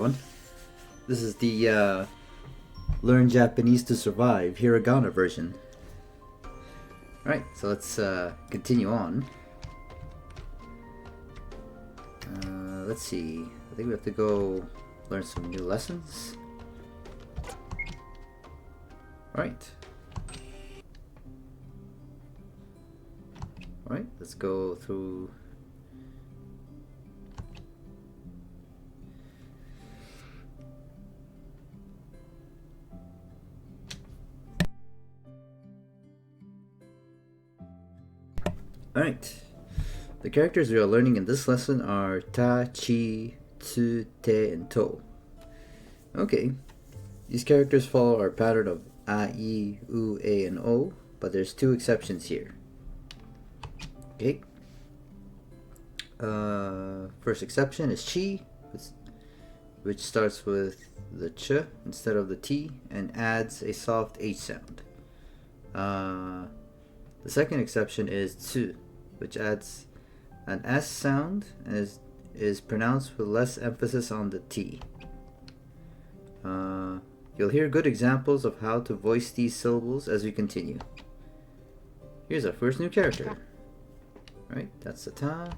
One. This is the Learn Japanese to Survive hiragana version. Alright, so let's continue on. Let's see. I think we have to go learn some new lessons. Alright. Alright, let's go through. Alright, the characters we are learning in this lesson are ta, chi, tsu, te, and to. Okay, these characters follow our pattern of a, I, u, a, and o, but there's two exceptions here. Okay, first exception is chi, which starts with the ch instead of the t and adds a soft h sound. The second exception is tsu, which adds an s sound and is pronounced with less emphasis on the t. You'll hear good examples of how to voice these syllables as we continue. Here's our first new character. Right, that's the ta.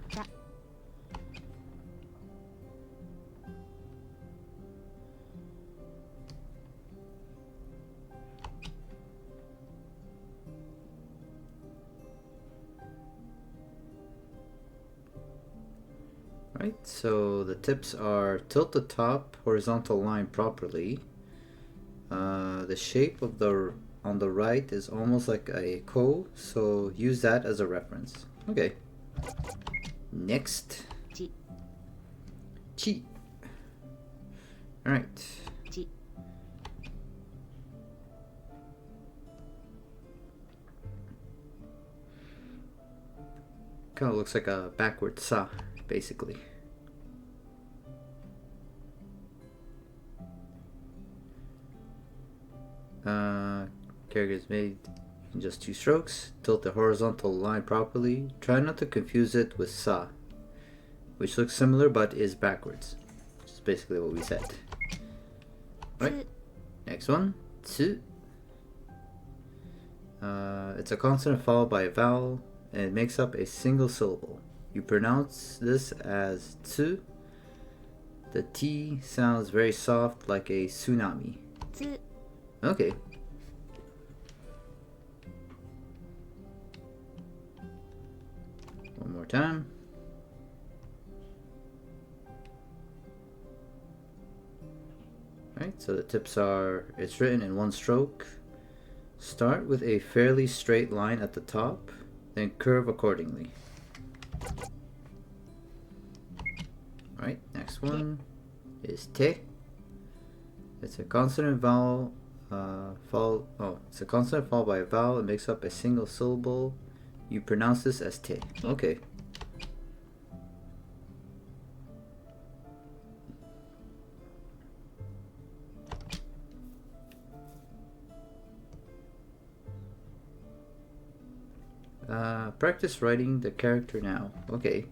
Right, so the tips are tilt the top horizontal line properly. The shape of on the right is almost like a ko, so use that as a reference. Okay. Next. Chi. Alright. Kind of looks like a backward sa, basically. Character is made in just 2 strokes. Tilt the horizontal line properly. Try not to confuse it with sa, which looks similar but is backwards, which is basically what we said. Right, next one, tsu. It's a consonant followed by a vowel and it makes up a single syllable. You pronounce this as tsu. The T sounds very soft like a tsunami. Okay. One more time. Right, so the tips are, it's written in 1 stroke. Start with a fairly straight line at the top, then curve accordingly. Alright, next one is te. It's a consonant vowel it's a consonant followed by a vowel. It makes up a single syllable. You pronounce this as te. Okay. Practice writing the character now. Okay.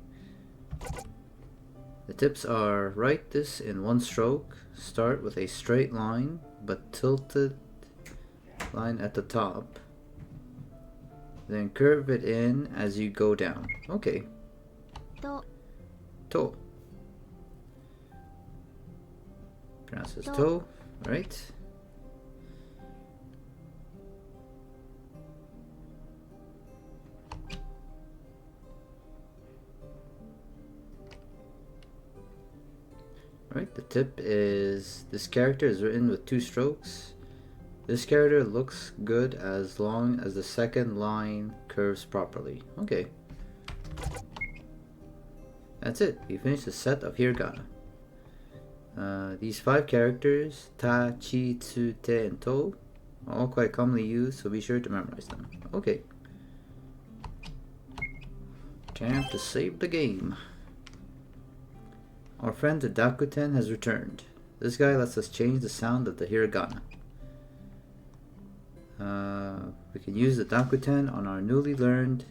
The tips are, write this in 1 stroke. Start with a straight line, but tilted line at the top. Then curve it in as you go down. Okay. To. Pronounce as to, right? Right, the tip is this character is written with 2 strokes. This character looks good as long as the second line curves properly. Okay. That's it. We finished the set of hiragana. These 5 characters, ta, chi, tsu, te, and to, are all quite commonly used, so be sure to memorize them. Okay. Time to save the game. Our friend the Dakuten has returned. This guy lets us change the sound of the hiragana. We can use the Dakuten on our newly learned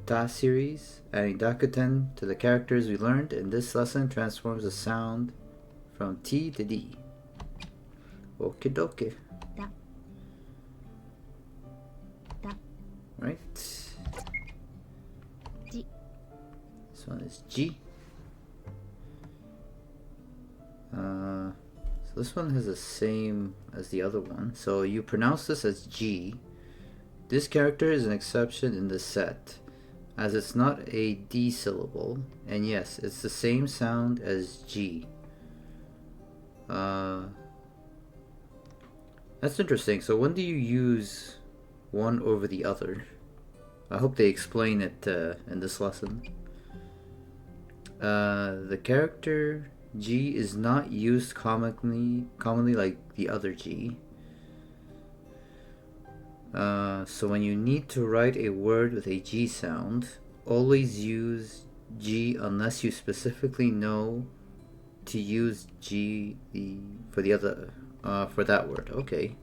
Ta series, adding dakuten to the characters we learned in this lesson transforms the sound from T to D. Okidoki. Da. Da. Right. Ji. This one is G. So this one has the same as the other one. So you pronounce this as G. This character is an exception in the set, as it's not a D syllable, and yes, it's the same sound as G. That's interesting. So when do you use one over the other? I hope they explain it in this lesson. The character G is not used commonly like the other G. So when you need to write a word with a G sound, always use G unless you specifically know to use G for the other for that word. Okay.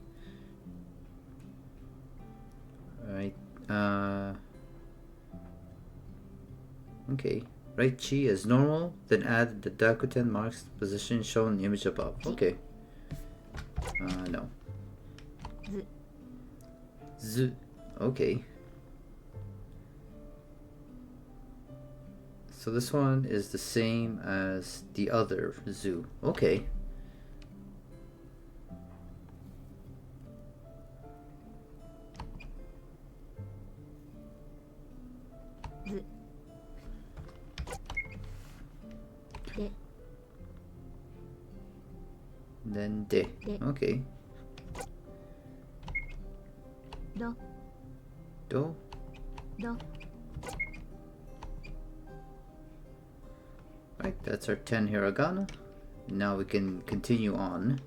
Alright. Okay. Write G as normal, then add the dakuten marks the position shown in the image above. Okay. No. Z. Z. Okay. So this one is the same as the other zoo. Okay. Z. De. Then de. Okay. Do. Do. Do. Right, that's our 10 hiragana. Now we can continue on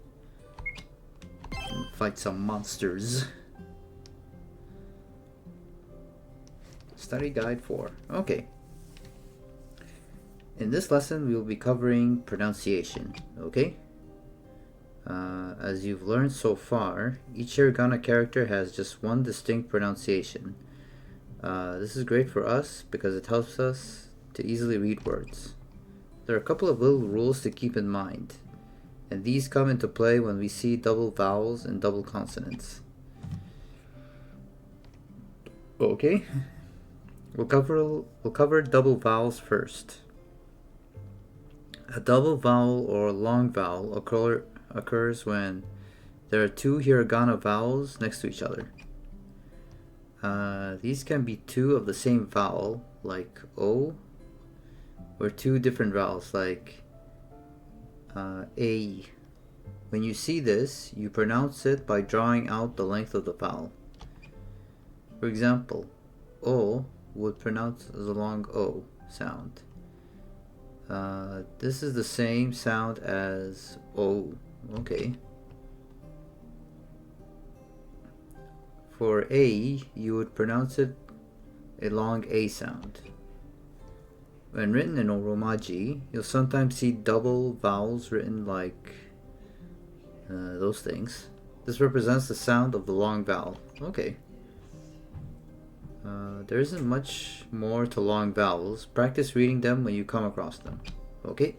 and fight some monsters. Study Guide 4. Okay. In this lesson, we will be covering pronunciation. Okay? As you've learned so far, each hiragana character has just one distinct pronunciation. This is great for us because it helps us to easily read words. There are a couple of little rules to keep in mind, and these come into play when we see double vowels and double consonants. Okay, we'll cover double vowels first. A double vowel or long vowel occurs when there are two hiragana vowels next to each other. These can be two of the same vowel, like O, or two different vowels like A. When you see this, you pronounce it by drawing out the length of the vowel. For example, O would pronounce as a long O sound. This is the same sound as O. Okay. For A, you would pronounce it a long A sound. When written in Oromaji, you'll sometimes see double vowels written like those things. This represents the sound of the long vowel. Okay. There isn't much more to long vowels. Practice reading them when you come across them. Okay.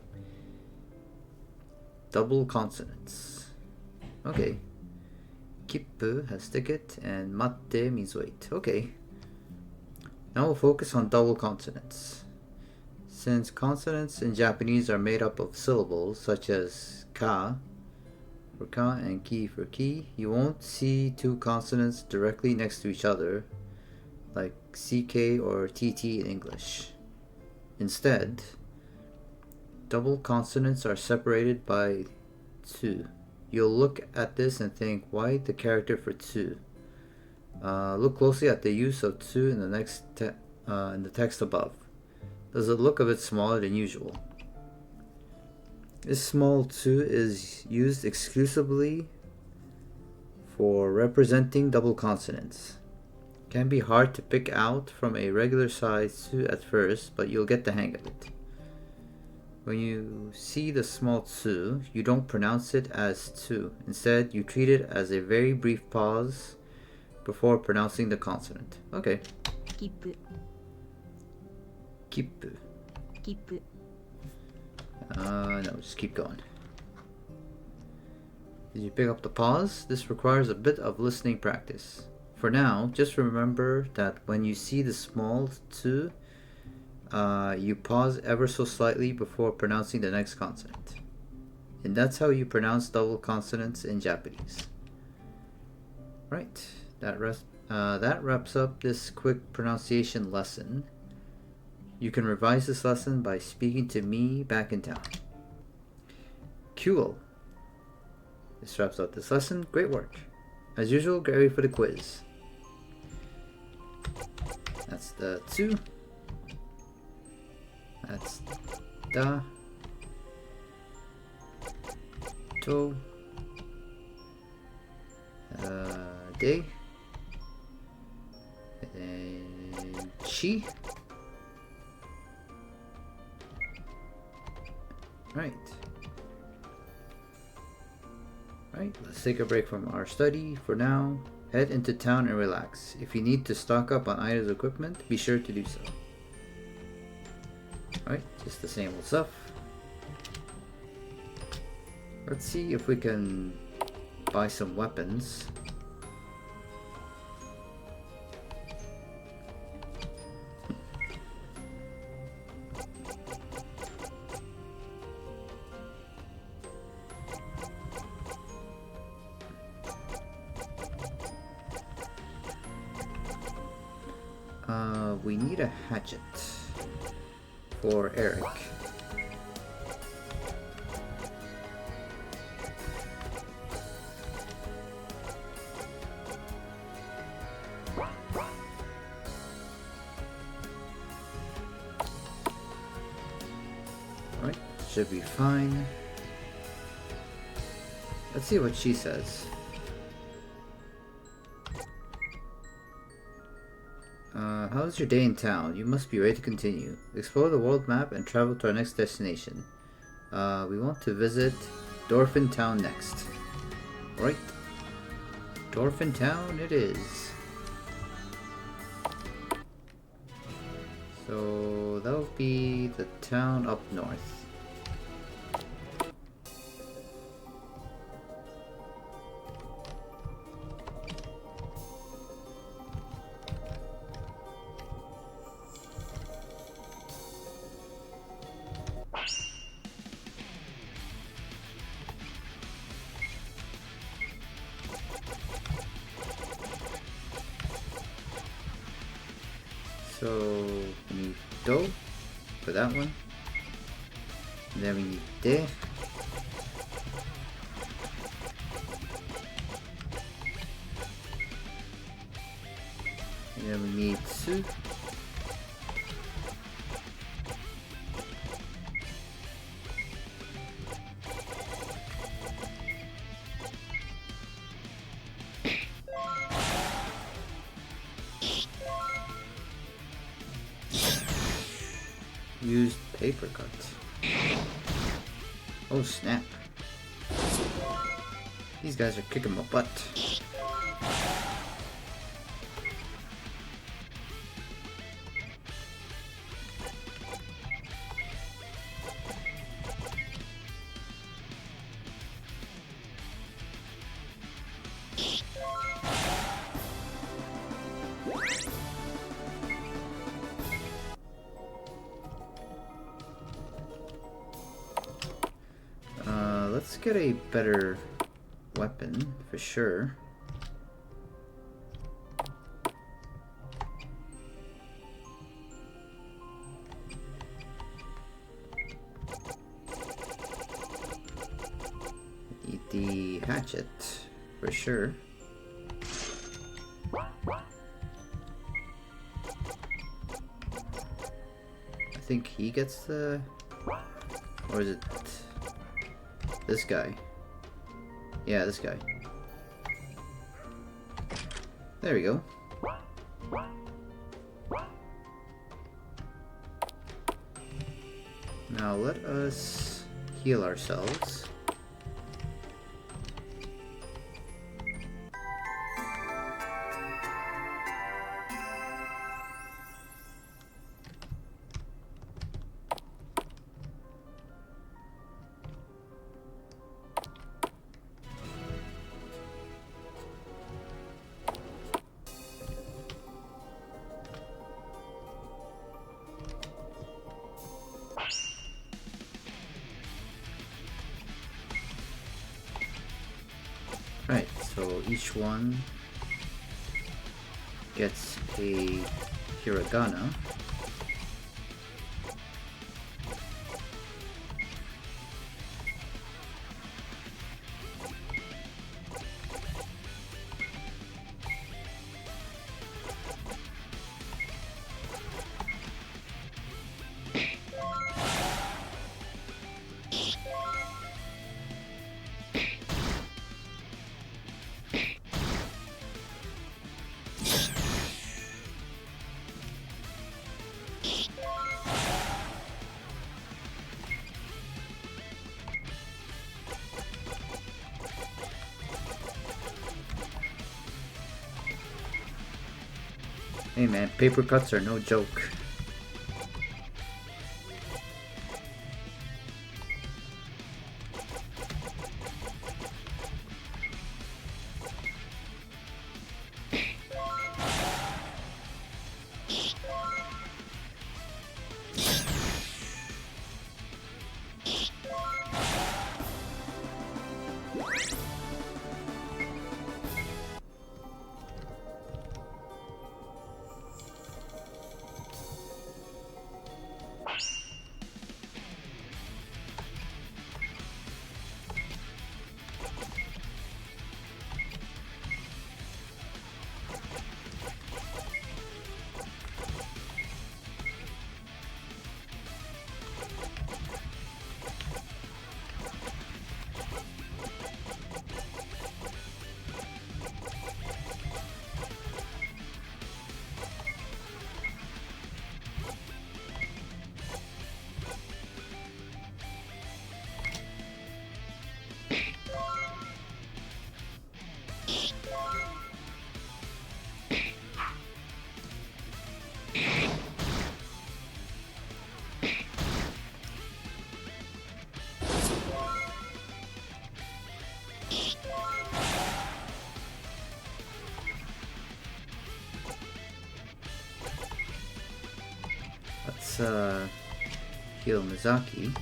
Double consonants. Okay. Kippu has ticket and matte means wait. Okay. Now we'll focus on double consonants. Since consonants in Japanese are made up of syllables such as ka for ka and ki for ki, you won't see two consonants directly next to each other like ck or tt in English. Instead, double consonants are separated by tsu. You'll look at this and think, why the character for tsu? Look closely at the use of tsu in the text above. Does it look a bit smaller than usual? This small tsu is used exclusively for representing double consonants. It can be hard to pick out from a regular size tsu at first, but you'll get the hang of it. When you see the small tsu, you don't pronounce it as tsu. Instead, you treat it as a very brief pause before pronouncing the consonant. Okay. Skip. Keep. 切符 No, just keep going. Did you pick up the pause? This requires a bit of listening practice. For now, just remember that when you see the small tu, you pause ever so slightly before pronouncing the next consonant. And that's how you pronounce double consonants in Japanese. Right, that wraps up this quick pronunciation lesson. You can revise this lesson by speaking to me back in town. Cool. This wraps up this lesson. Great work. As usual, get ready for the quiz. That's the tsu. That's da. To. De. And chi. Right. Right, let's take a break from our study. For now, head into town and relax. If you need to stock up on items equipment, be sure to do so. Alright, just the same old stuff. Let's see if we can buy some weapons. We need a hatchet for Eric. Alright, should be fine. Let's see what she says. How's your day in town? You must be ready to continue. Explore the world map and travel to our next destination. We want to visit Dorphin Town next. Right. Dorphin Town it is. So that'll be the town up north. So we need do for that one. And then we need de. And then we need su. Used paper cut. Oh snap. These guys are kicking my butt. Let's get a better weapon for sure. Need the hatchet for sure. I think he gets the, or is it this guy? Yeah, this guy. There we go. Now let us heal ourselves. So each one gets a hiragana. Hey man, paper cuts are no joke. Let's heal Mizaki.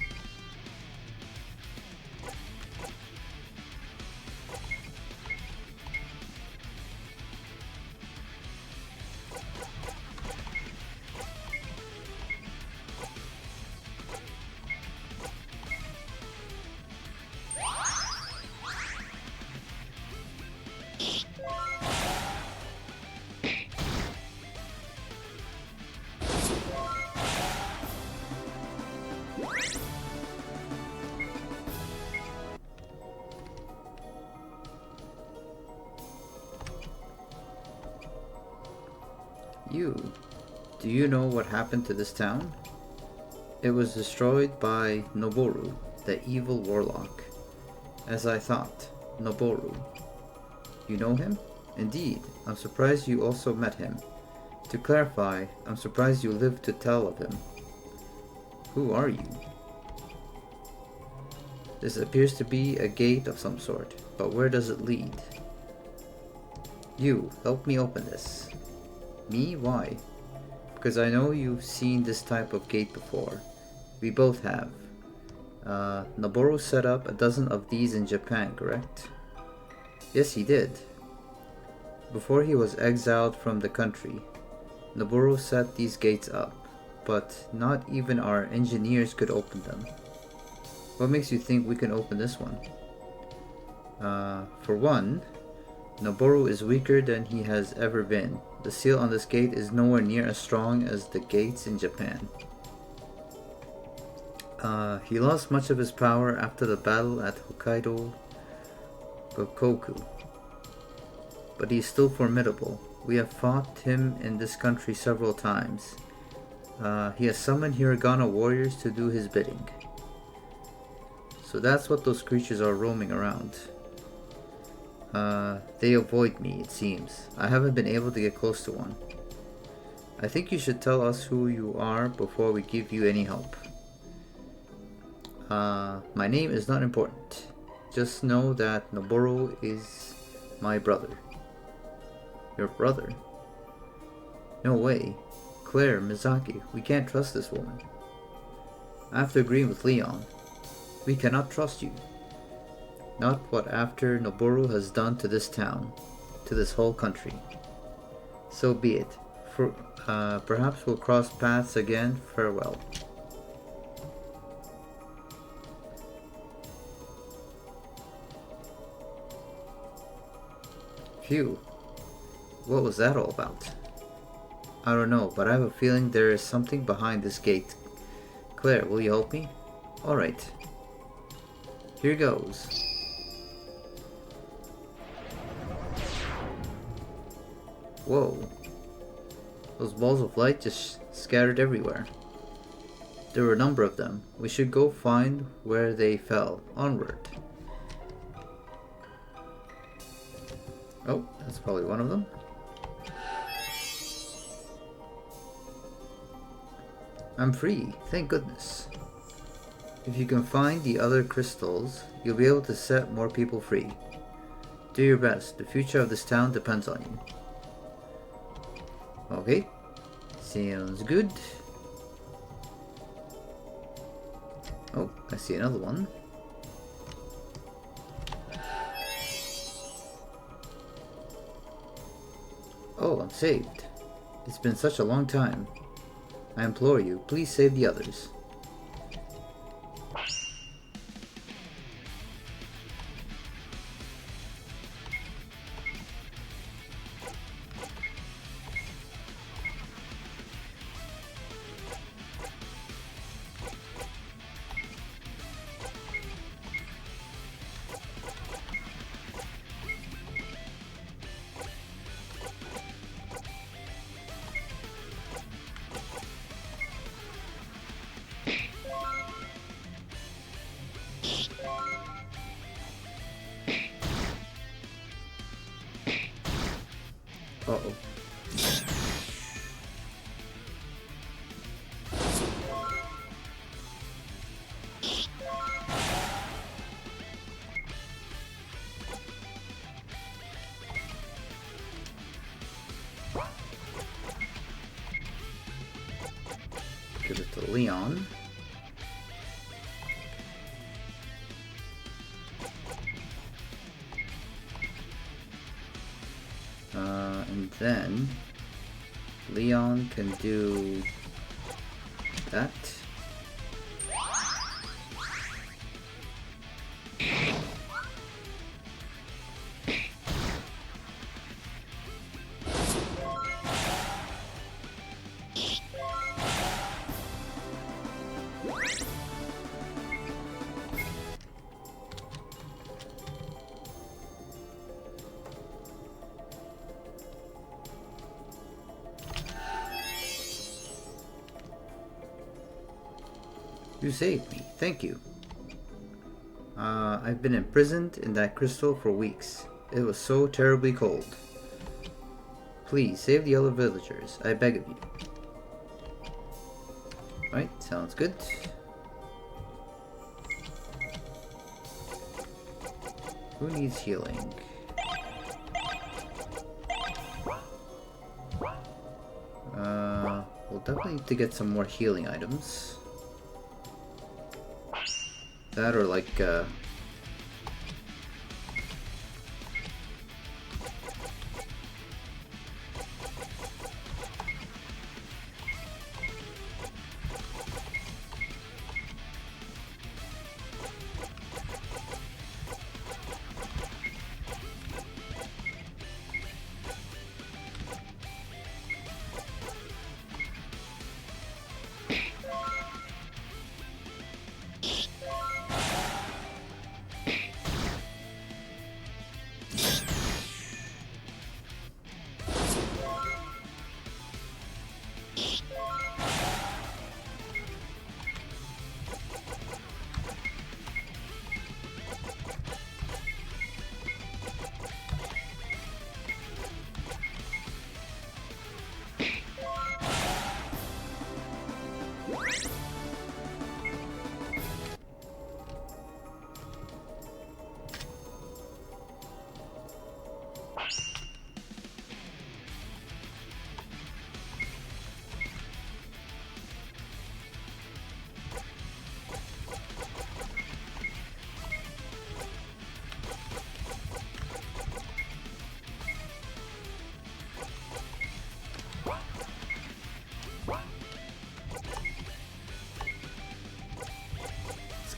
Do you know what happened to this town? It was destroyed by Noboru, the evil warlock. As I thought, Noboru. You know him? Indeed, I'm surprised you also met him. To clarify, I'm surprised you lived to tell of him. Who are you? This appears to be a gate of some sort, but where does it lead? You, help me open this. Me? Why? Because I know you've seen this type of gate before. We both have. Noboru set up a dozen of these in Japan, correct? Yes, he did. Before he was exiled from the country, Noboru set these gates up, but not even our engineers could open them. What makes you think we can open this one? For one, Noboru is weaker than he has ever been. The seal on this gate is nowhere near as strong as the gates in Japan. He lost much of his power after the battle at Hokkaido Gokoku. But he is still formidable. We have fought him in this country several times. He has summoned hiragana warriors to do his bidding. So that's what those creatures are roaming around. They avoid me, it seems. I haven't been able to get close to one. I think you should tell us who you are before we give you any help. My name is not important. Just know that Noboru is my brother. Your brother? No way. Claire, Mizaki, we can't trust this woman. I have to agree with Leon. We cannot trust you. Not what after Noboru has done to this town, to this whole country. So be it. Perhaps we'll cross paths again. Farewell. Phew. What was that all about? I don't know, but I have a feeling there is something behind this gate. Claire, will you help me? Alright. Here goes. Whoa. Those balls of light just scattered everywhere. There were a number of them. We should go find where they fell. Onward. Oh, that's probably one of them. I'm free, thank goodness. If you can find the other crystals, you'll be able to set more people free. Do your best. The future of this town depends on you. Okay. Sounds good. Oh, I see another one. Oh, I'm saved. It's been such a long time. I implore you, please save the others. Uh-oh. Give it to Leon. And then Leon can do that. You saved me, thank you. I've been imprisoned in that crystal for weeks. It was so terribly cold. Please, save the other villagers, I beg of you. Right, sounds good. Who needs healing? We'll definitely need to get some more healing items. That or like,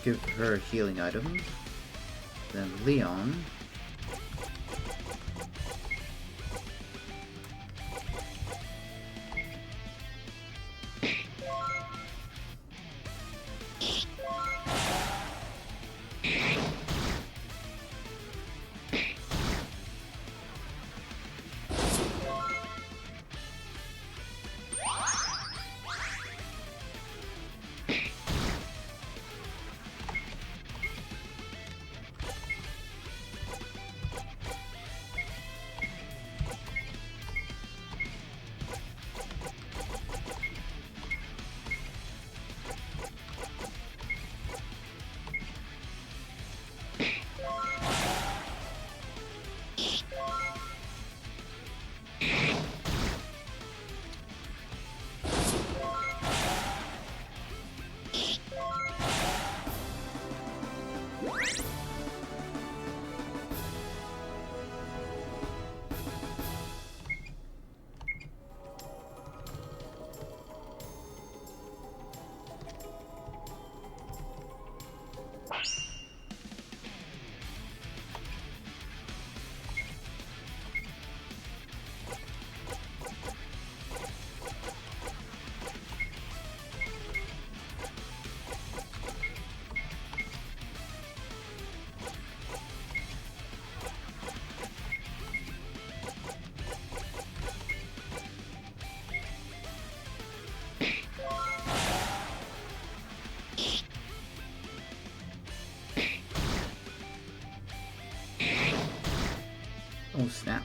give her a healing item. Then Leon. Oh snap.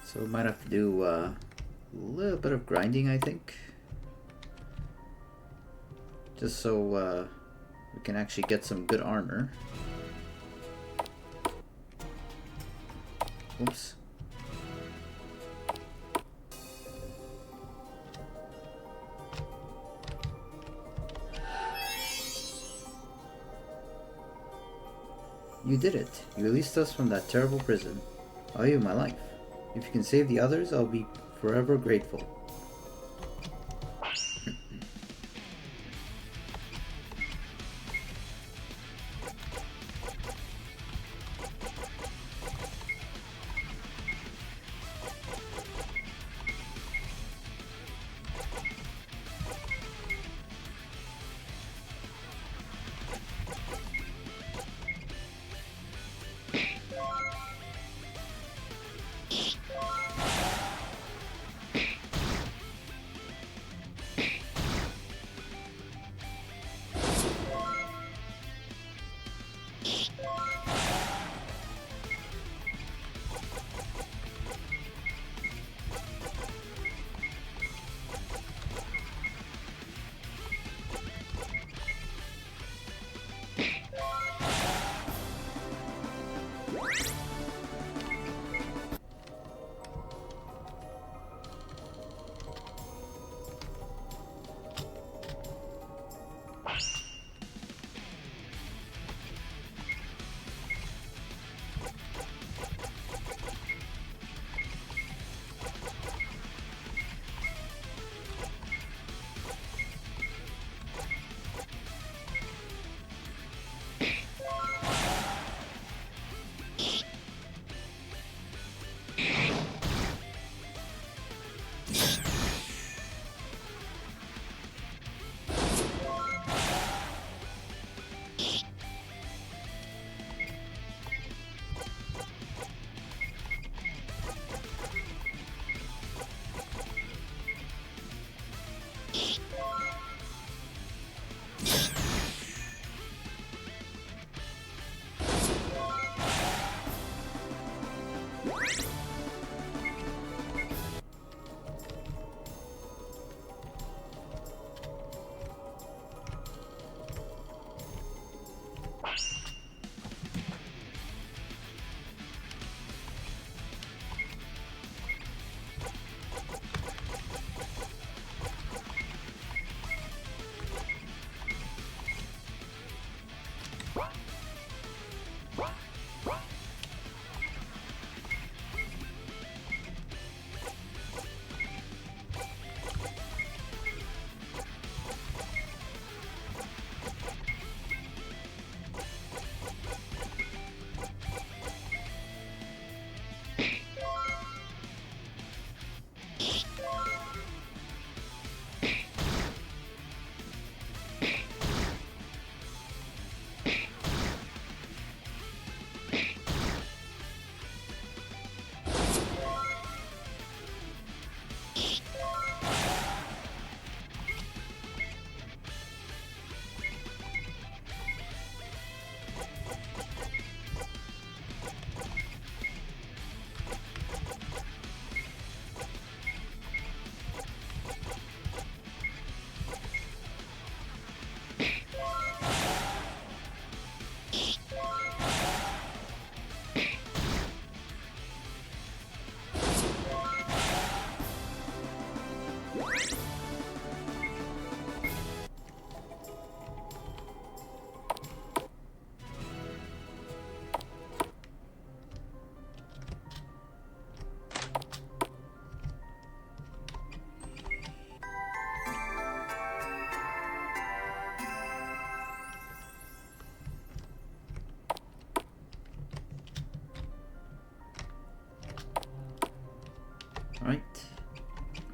So we might have to do a little bit of grinding, I think. Just so we can actually get some good armor. Oops. You did it. You released us from that terrible prison. I owe you my life. If you can save the others, I'll be forever grateful.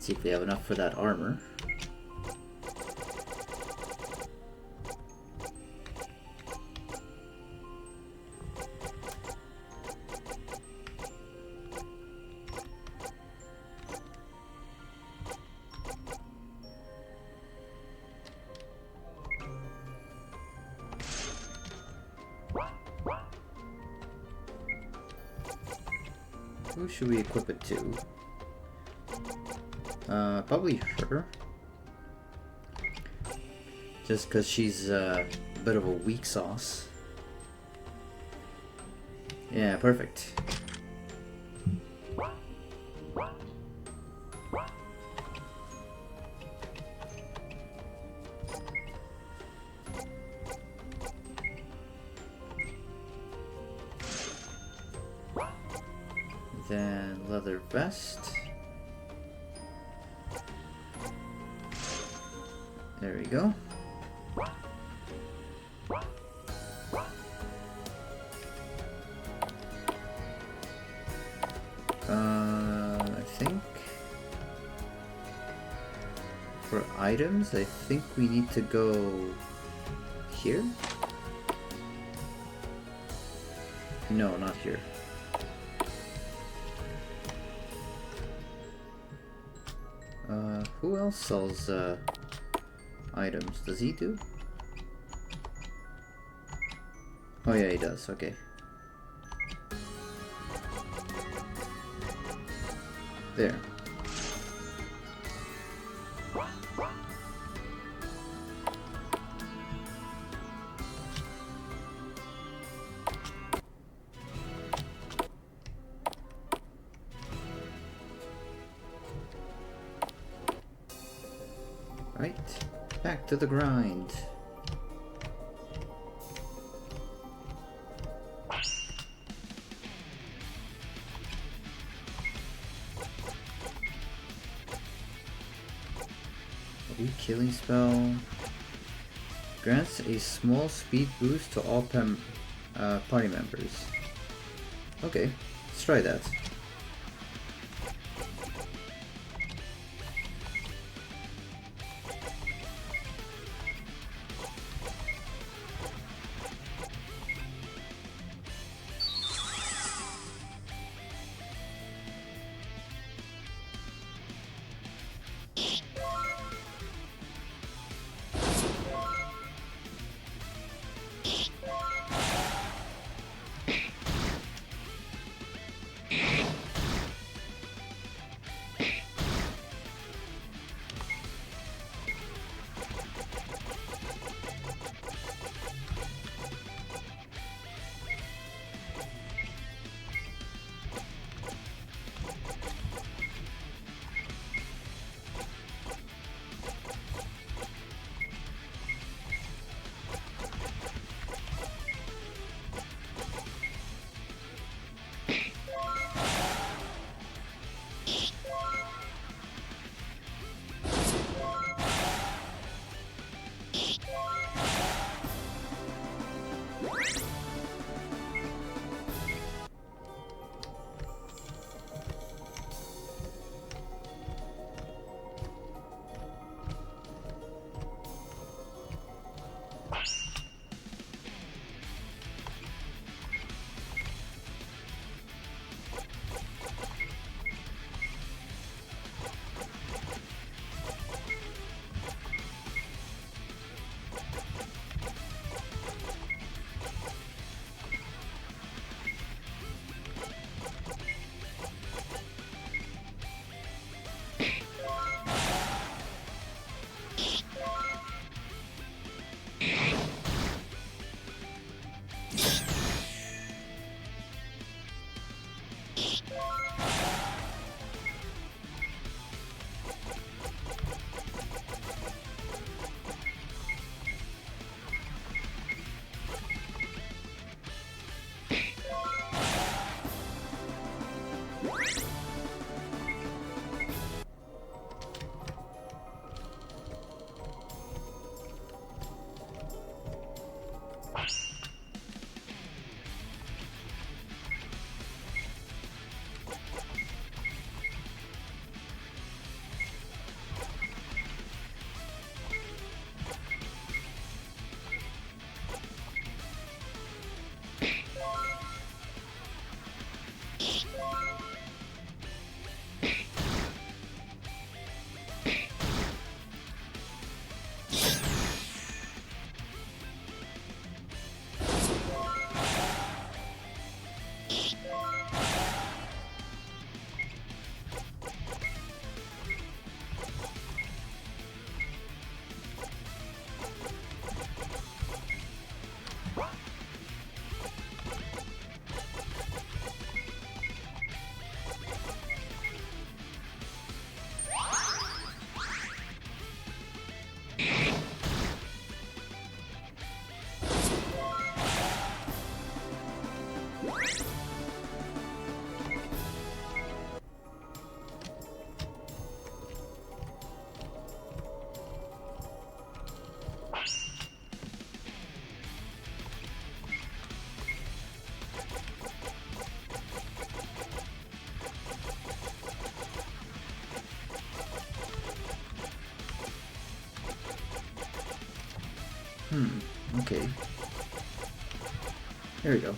see if we have enough for that armor. Who should we equip it to? Probably her. Just because she's a bit of a weak sauce. Yeah, perfect. Then leather vest. There we go. I think for items, I think we need to go here. No, not here. Who else sells items? Does he do? Oh yeah, he does. Okay. There. Right, back to the grind. Weak killing spell grants a small speed boost to all party members. Okay, let's try that. Okay. There we go.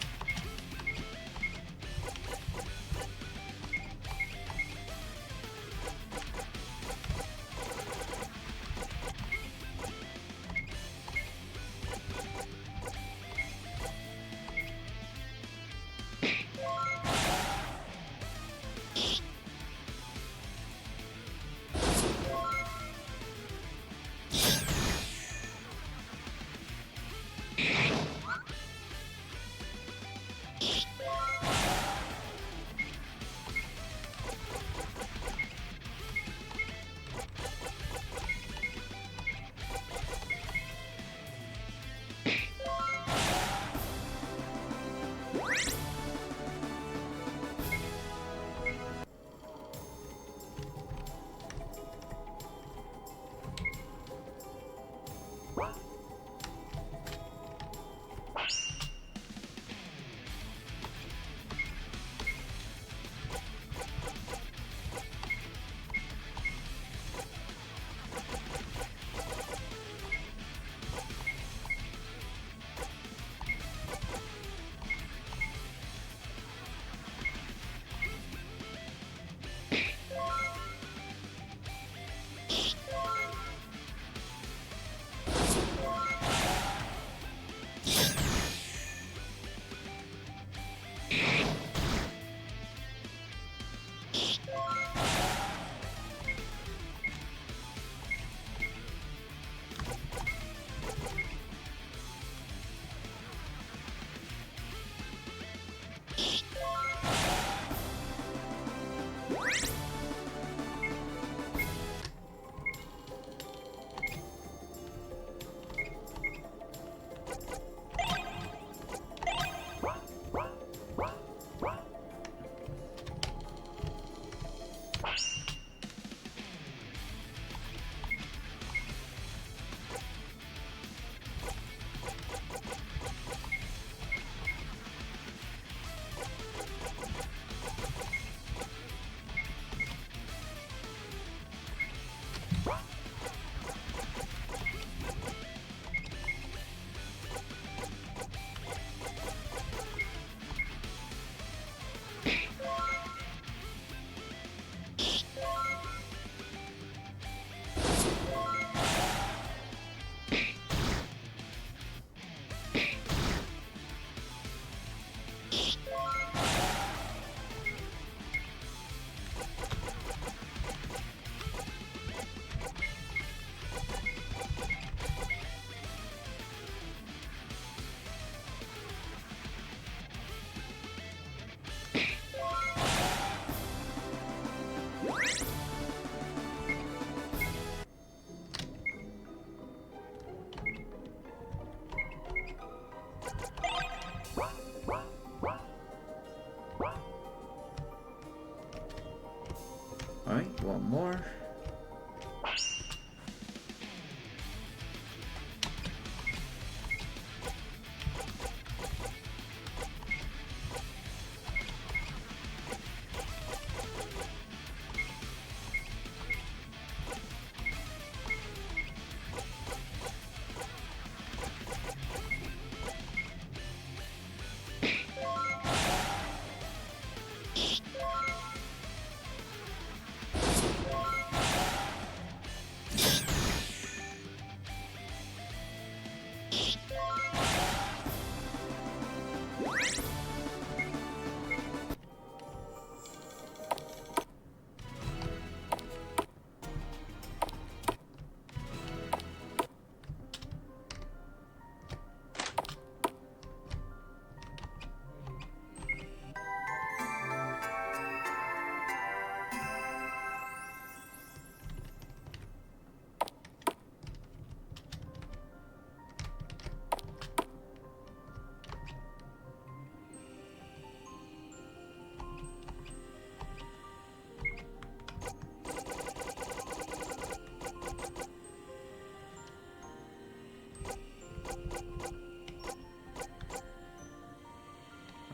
Alright, one more.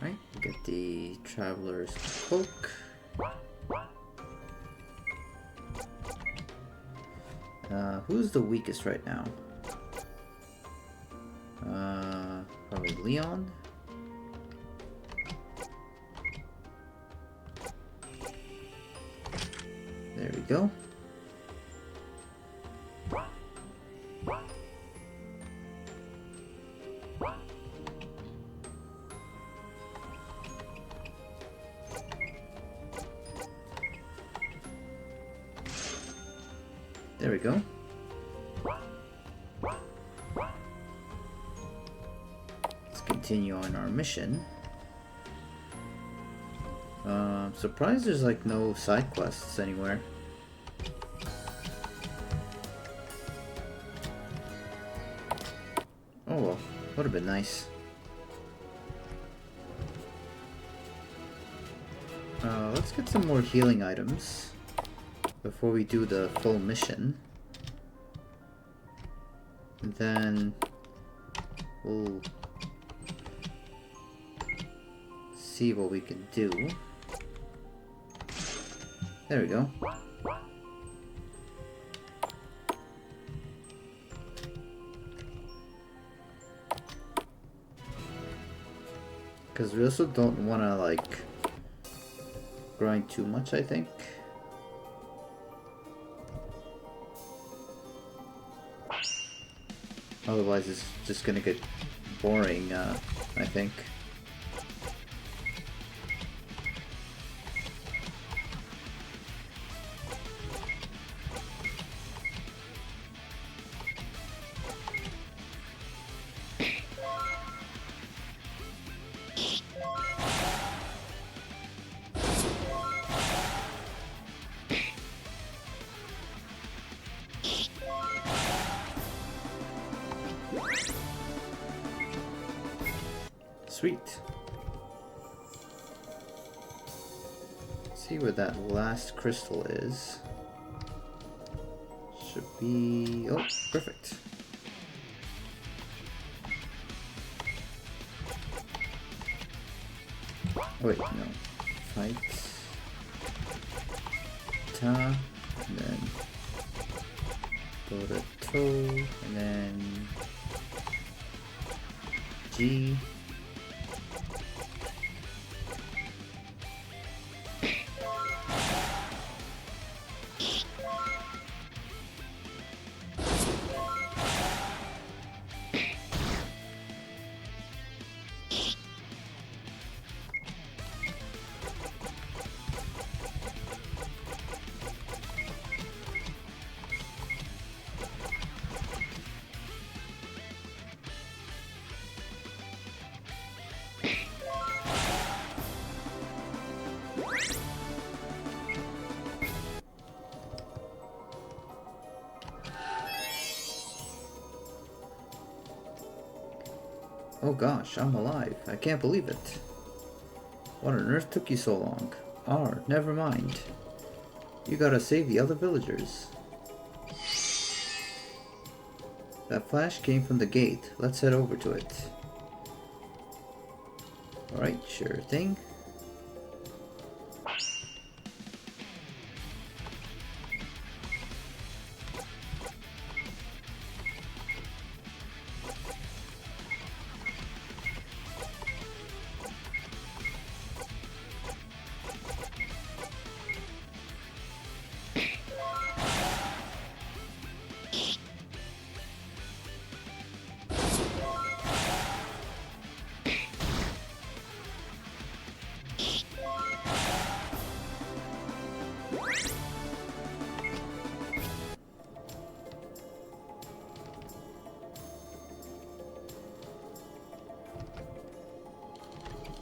Alright, get the traveler's cloak. Who's the weakest right now? Probably Leon. There we go. There we go. Let's continue on our mission. Surprised there's like no side quests anywhere. Oh well, would have been nice. Let's get some more healing items before we do the full mission. And then we'll see what we can do. There we go. Because we also don't want to like grind too much, I think. Otherwise it's just gonna get boring, I think. Sweet. See where that last crystal is. Should be... oh, perfect. Wait, no. Fight. Ta. And then... go to toe. And then... G. Oh gosh, I'm alive. I can't believe it. What on earth took you so long? R, never mind. You gotta save the other villagers. That flash came from the gate. Let's head over to it. Alright, sure thing.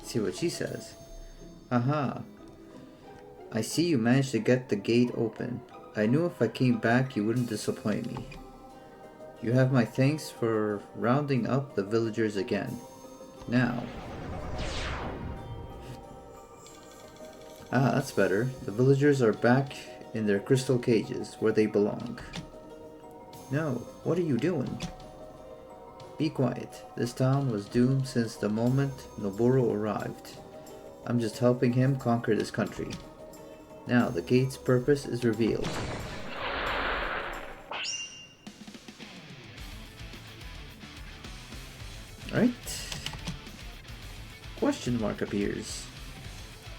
See what she says. Aha. I see you managed to get the gate open. I knew if I came back you wouldn't disappoint me. You have my thanks for rounding up the villagers again. Now. Ah, that's better. The villagers are back in their crystal cages, where they belong. No, what are you doing? Be quiet. This town was doomed since the moment Noboru arrived. I'm just helping him conquer this country. Now the gate's purpose is revealed. Alright. Question mark appears.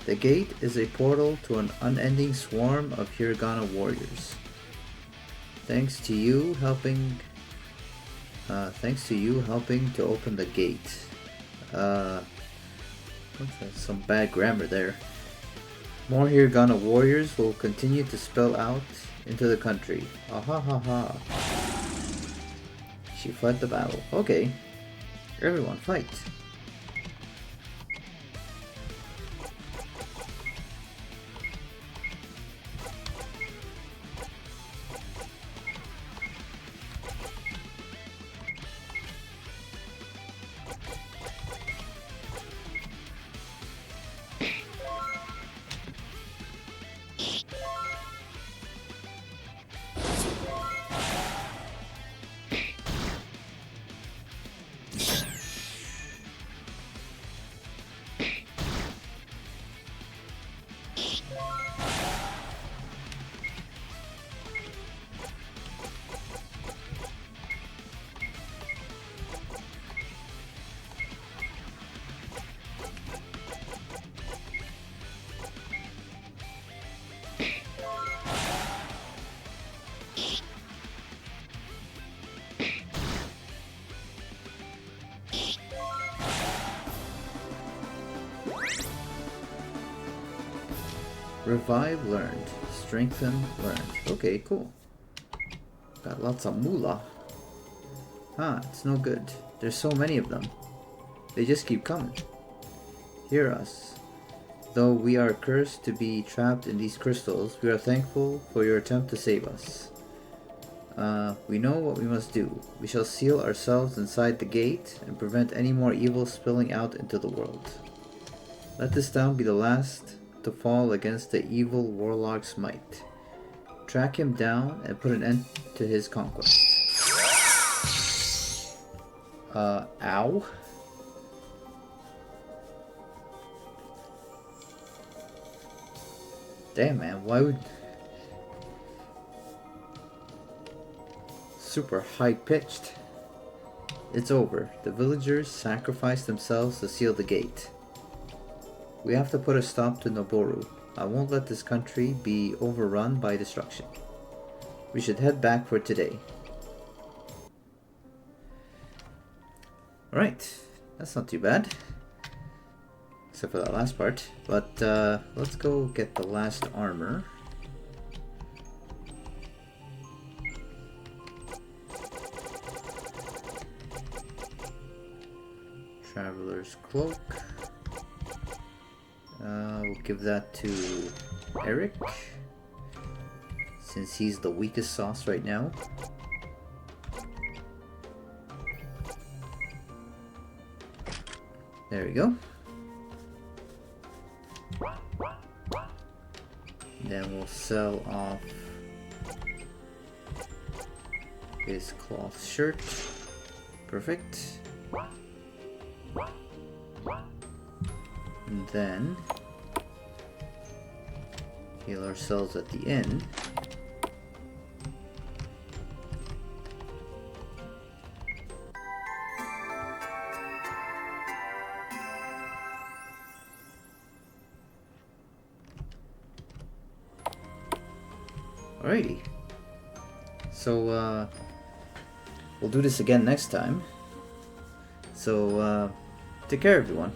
The gate is a portal to an unending swarm of hiragana warriors. Thanks to you helping to open the gate. Some bad grammar there. More hiragana warriors will continue to spill out into the country. Aha ha ha. She fled the battle. Okay. Everyone fight. Revive learned. Strengthen learned. Okay, cool. Got lots of moolah. Ah, it's no good. There's so many of them. They just keep coming. Hear us. Though we are cursed to be trapped in these crystals, we are thankful for your attempt to save us. We know what we must do. We shall seal ourselves inside the gate and prevent any more evil spilling out into the world. Let this town be the last to fall against the evil warlock's might. Track him down and put an end to his conquest. Ow? Damn, man, why would... Super high-pitched. It's over. The villagers sacrificed themselves to seal the gate. We have to put a stop to Noboru. I won't let this country be overrun by destruction. We should head back for today. Alright, that's not too bad. Except for that last part. But let's go get the last armor. Traveler's Cloak. We'll give that to Eric, since he's the weakest sauce right now. There we go. Then we'll sell off his cloth shirt. Perfect. And then heal ourselves at the inn. Alrighty. So we'll do this again next time. So take care, everyone.